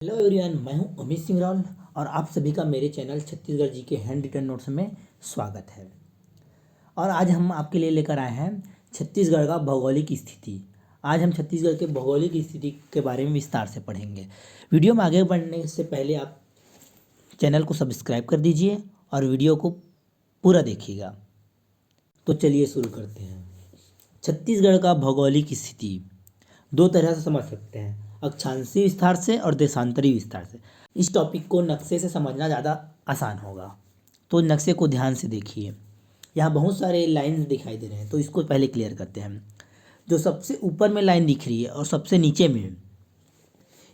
Hello everyone, मैं हूं अमित सिंह रावल और आप सभी का मेरे चैनल छत्तीसगढ़ जी के हैंड रिटन नोट्स में स्वागत है। और आज हम आपके लिए लेकर आए हैं छत्तीसगढ़ का भौगोलिक स्थिति। आज हम छत्तीसगढ़ के भौगोलिक स्थिति के बारे में विस्तार से पढ़ेंगे। वीडियो में आगे बढ़ने से पहले आप चैनल को सब्सक्राइब कर दीजिए और वीडियो को पूरा देखिएगा। तो चलिए शुरू करते हैं। छत्तीसगढ़ का भौगोलिक स्थिति दो तरह से समझ सकते हैं, अक्षांशीय विस्तार से और देशांतरी विस्तार से। इस टॉपिक को नक्शे से समझना ज़्यादा आसान होगा, तो नक्शे को ध्यान से देखिए। यहाँ बहुत सारे लाइंस दिखाई दे रहे हैं, तो इसको पहले क्लियर करते हैं। जो सबसे ऊपर में लाइन दिख रही है और सबसे नीचे में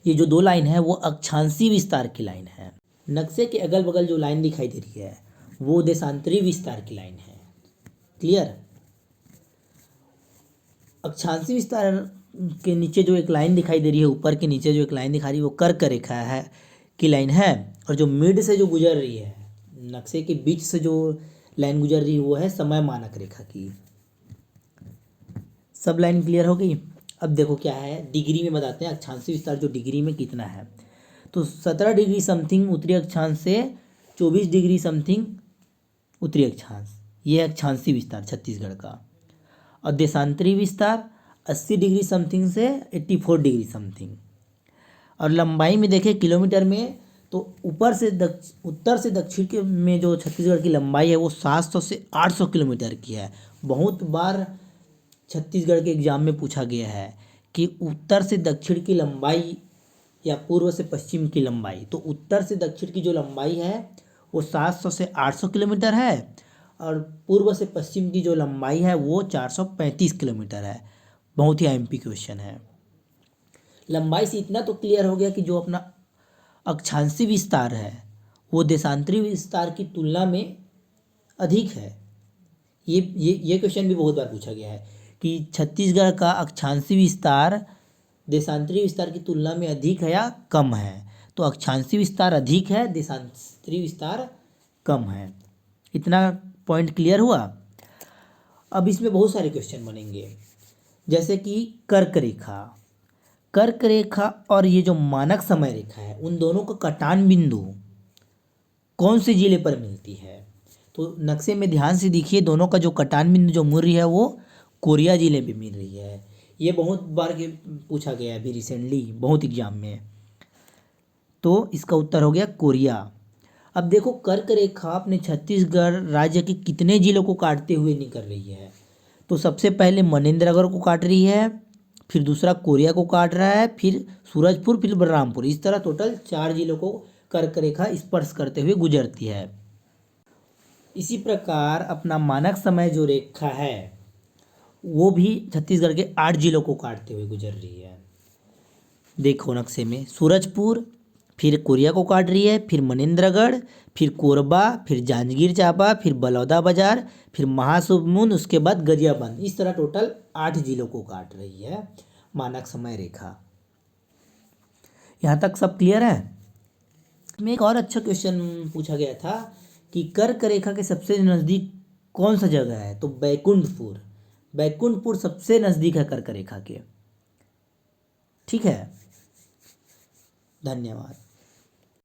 ये जो दो लाइन है वो अक्षांशीय विस्तार की लाइन है। नक्शे के अगल बगल जो लाइन दिखाई दे रही है वो देशांतरी विस्तार की लाइन है। क्लियर। अक्षांशीय विस्तार के नीचे जो एक लाइन दिखाई दे रही है, ऊपर के नीचे जो एक लाइन दिखा रही है वो कर्क रेखा है की लाइन है। और जो मिड से जो गुजर रही है, नक्शे के बीच से जो लाइन गुजर रही है वो है समय मानक रेखा की। सब लाइन क्लियर हो गई। अब देखो क्या है, डिग्री में बताते हैं अक्षांशीय विस्तार जो डिग्री में कितना है। तो 17 डिग्री समथिंग उत्तरी अक्षांश से 24 डिग्री समथिंग उत्तरी अक्षांश, ये है अक्षांशीय विस्तार छत्तीसगढ़ का। और देशांतरी विस्तार 80 डिग्री समथिंग से 84 डिग्री समथिंग। और लंबाई में देखें किलोमीटर में, तो उत्तर से दक्षिण के में जो छत्तीसगढ़ की लंबाई है वो 700 से 800 किलोमीटर की है। बहुत बार छत्तीसगढ़ के एग्जाम में पूछा गया है कि उत्तर से दक्षिण की लंबाई या पूर्व से पश्चिम की लंबाई। तो उत्तर से दक्षिण की जो लंबाई है वो 700 से 800 किलोमीटर है और पूर्व से पश्चिम की जो लंबाई है वो 435 किलोमीटर है। बहुत ही आईएमपी क्वेश्चन है। लंबाई से इतना तो क्लियर हो गया कि जो अपना अक्षांशीय विस्तार है वो देशांतरी विस्तार की तुलना में अधिक है। ये क्वेश्चन भी बहुत बार पूछा गया है कि छत्तीसगढ़ का अक्षांशीय विस्तार देशांतरी विस्तार की तुलना में अधिक है या कम है। तो अक्षांशीय विस्तार अधिक है, देशांतरी विस्तार कम है। इतना पॉइंट क्लियर हुआ। अब इसमें बहुत सारे क्वेश्चन बनेंगे, जैसे कि कर्क रेखा और ये जो मानक समय रेखा है उन दोनों का कटान बिंदु कौन से जिले पर मिलती है। तो नक्शे में ध्यान से देखिए, दोनों का जो कटान बिंदु जो मिल रही है वो कोरिया जिले में मिल रही है। ये बहुत बार के पूछा गया है अभी रिसेंटली बहुत एग्जाम में। तो इसका उत्तर हो गया कोरिया। अब देखो कर्क रेखा अपने छत्तीसगढ़ राज्य के कितने जिलों को काटते हुए निकल रही है। तो सबसे पहले मनेन्द्रगढ़ को काट रही है, फिर दूसरा कोरिया को काट रहा है, फिर सूरजपुर, फिर बलरामपुर। इस तरह टोटल 4 जिलों को कर्क रेखा स्पर्श करते हुए गुजरती है। इसी प्रकार अपना मानक समय जो रेखा है वो भी छत्तीसगढ़ के 8 जिलों को काटते हुए गुजर रही है। देखो नक्शे में सूरजपुर, फिर कोरिया को काट रही है, फिर मनेन्द्रगढ़, फिर कोरबा, फिर जांजगीर चांपा, फिर बलौदाबाजार, फिर महासमुंद, उसके बाद गरियाबंद। इस तरह टोटल 8 जिलों को काट रही है मानक समय रेखा। यहाँ तक सब क्लियर है। इसमें एक और अच्छा क्वेश्चन पूछा गया था कि कर्क रेखा के सबसे नज़दीक कौन सा जगह है। तो बैकुंठपुर सबसे नज़दीक है कर्क रेखा के। ठीक है, धन्यवाद।